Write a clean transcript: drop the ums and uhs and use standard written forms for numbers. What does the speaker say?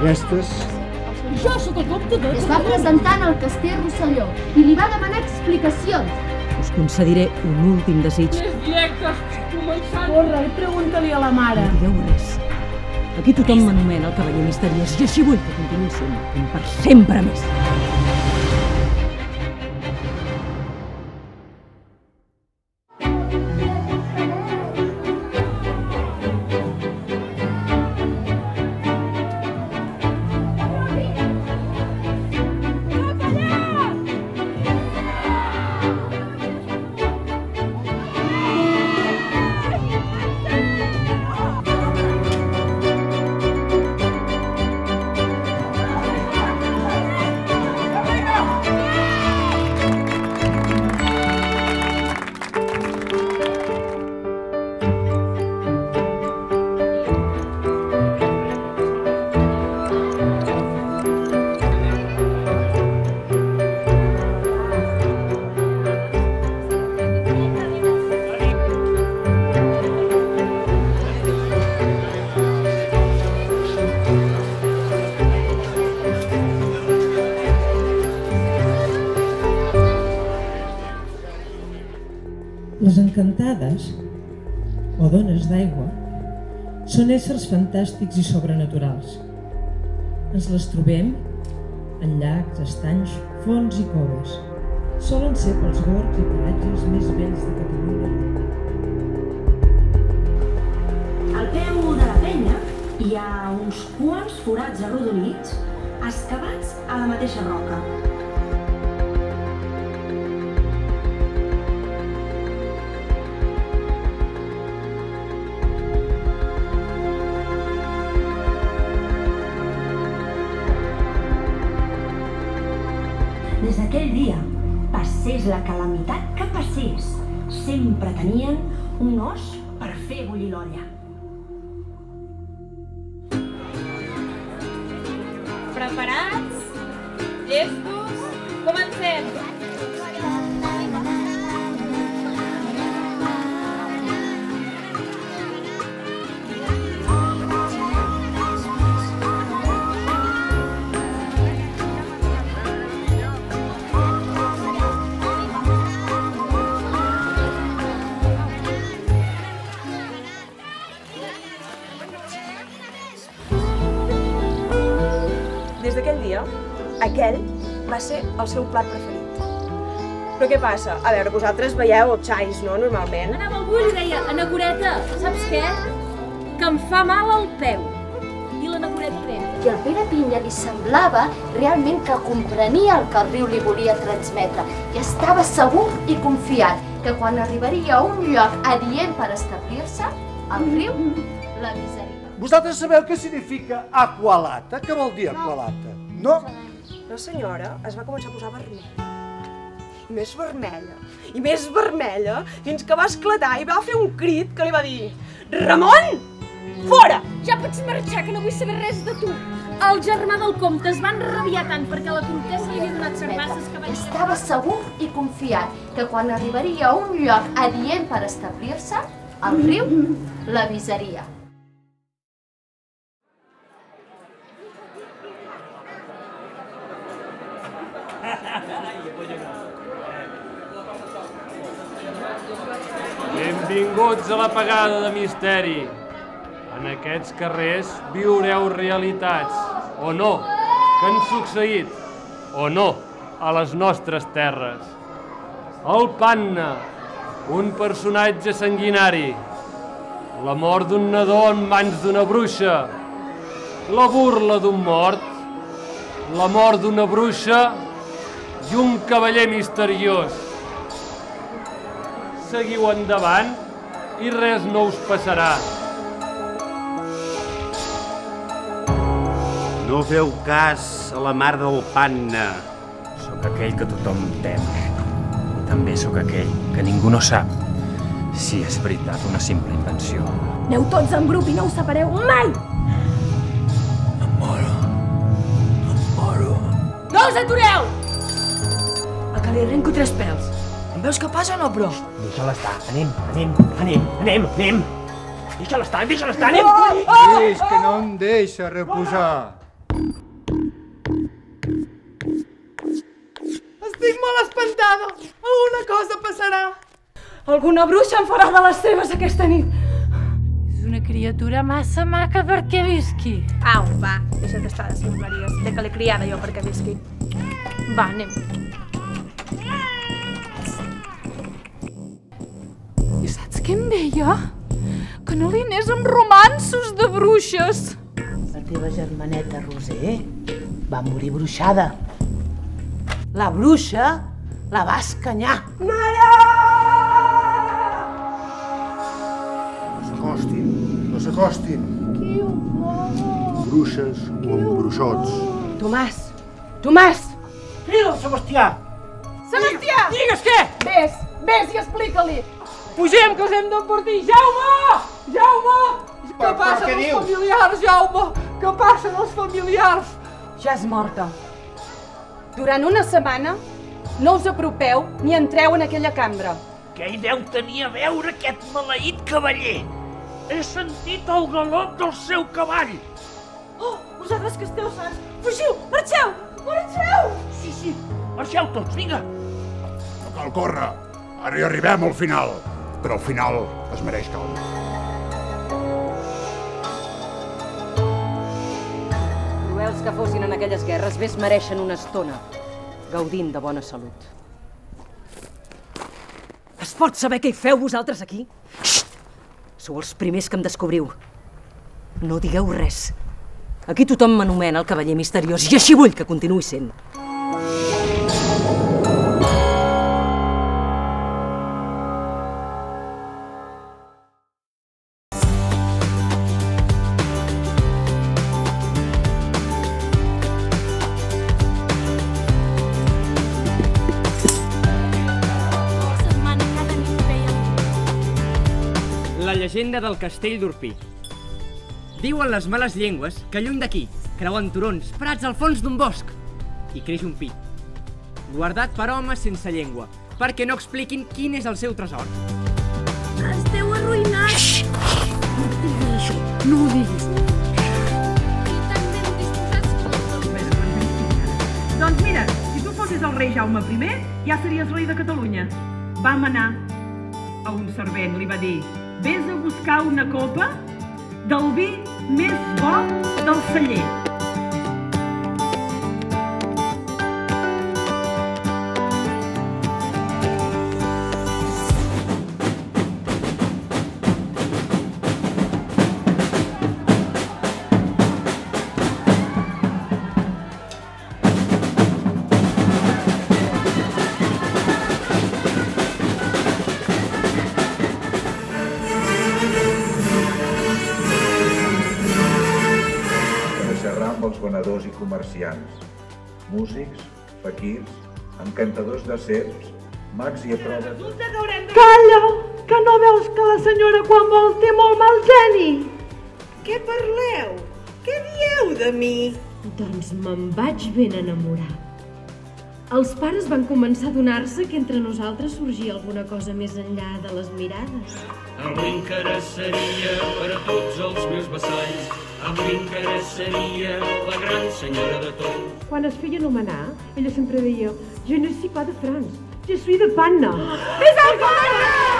d'aquestes... Jo sóc el comptador. Es va presentar en el castell Rosselló i li va demanar explicacions. Us concediré un últim desig. Les directes, començant... Corre, pregunta-li a la mare. No digueu res. Aquí tothom m'anomena el cavaller misteriós i així vull que continuï sent, per sempre més. Les encantades, o dones d'aigua, són éssers fantàstics i sobrenaturals. Ens les trobem en llacs, estanys, fonts i coves. Solen ser pels gorgs i paratges més bells de Catalunya. Al peu de la penya hi ha uns quants forats arrodonits excavats a la mateixa roca. Des d'aquell dia, passés la calamitat que passés, sempre tenien un os per fer bullir l'olla. Preparats? Llestos? Comencem! Des d'aquell dia, aquell va ser el seu plat preferit. Però què passa? A veure, vosaltres veieu els xais, no?, normalment. Anava algú i li deia, Anacoreta, saps què? Que em fa mal al peu. I l'Anacoreta què? I al Pere Pinya li semblava realment que comprenia el que el riu li volia transmetre i estava segur i confiat que quan arribaria a un lloc adient per establir-se, el riu l'avisaria. Vosaltres sabeu què significa aqualata? Què vol dir aqualata? No? La senyora es va començar a posar vermella. Més vermella. I més vermella, fins que va esclatar i va fer un crit que li va dir: Ramon! Fora! Ja pots marxar, que no vull saber res de tu. El germà del comte es va enrabiar tant perquè la comtessa li havia donat cervasses que va... Estava segur i confiat que quan arribaria a un lloc adient per establir-se, el riu l'avisaria. Benvinguts a l'apagada de misteri. En aquests carrers viureu realitats, o no, que han succeït, o no, a les nostres terres. El Panna, un personatge sanguinari. La mort d'un nadó en mans d'una bruixa. La burla d'un mort. La mort d'una bruixa i un cavaller misteriós. Seguiu endavant i res no us passarà. No feu cas a la mar del Panna. Sóc aquell que tothom tem. I també sóc aquell que ningú no sap si és veritat una simple invenció. Aneu tots en grup i no us separeu mai! Em moro. No us atureu! A que li arrenco 3 pèls. Em veus què passa o no, però? Deixa-la estar, anem. Deixa-la estar, anem. És que no em deixa reposar. molt espantada. Alguna cosa passarà. Alguna bruixa em farà de les seves aquesta nit. És una criatura massa maca perquè visqui. Au, va, deixa't estar de ximpleries. De que l'he criada jo perquè visqui. Va, anem. I saps què em deia? Que no li anés amb romanços de bruixes. La teva germaneta Roser va morir bruixada. La bruixa la va escanyar. Mare! No s'acostin. Qui ho vol? Bruixes o embruixots. Tomàs! Crida el Sebastià! Sebastià! Digues què? Vés i explica-li. Pugem, que els hem d'emportir! Jaume! Jaume! Què passa amb els familiars, Jaume? Què passa amb els familiars? Ja és morta. Durant una setmana no us apropeu ni entreu en aquella cambra. Què hi deu tenir a veure aquest maleït cavaller? He sentit el galop del seu cavall. Oh, vosaltres que esteu sants, fugiu, marxeu, marxeu! Sí, marxeu tots, vinga. No cal córrer, ara hi arribem al final, però al final es mereix calma. Cruels que fossin en aquelles guerres, bé es mereixen una estona, gaudint de bona salut. Es pot saber què hi feu vosaltres aquí? Xxt! Sou els primers que em descobriu. No digueu res. Aquí tothom m'anomena el cavaller misteriós i així vull que continuï sent. La llegenda del castell d'Orpí. Diuen les males llengües que lluny d'aquí creuen turons parats al fons d'un bosc i creix un pi, guardat per homes sense llengua, perquè no expliquin quin és el seu tresor. Esteu arruïnats! No diguis això, no ho diguis. I tan ben disposats com... Doncs mira, si tu fossis el rei Jaume I, ja series rei de Catalunya. Va manar a un servent, li va dir: vés a buscar una copa del vi més bo del celler. Venedors i comerciants, músics, faquirs, encantadors de serps, mags i acròbates... Calla, que no veus que la senyora quan vol té molt mal geni? Què parleu? Què dieu de mi? Doncs me'n vaig ben enamorar. Els pares van començar a adonar-se que entre nosaltres sorgia alguna cosa més enllà de les mirades. Amb l'incarassaria per a tots els meus vassalls, amb l'incarassaria la gran senyora de tot. Quan es feia anomenar, ella sempre deia: je ne suis pas de France, je suis de Panna. És el Panna!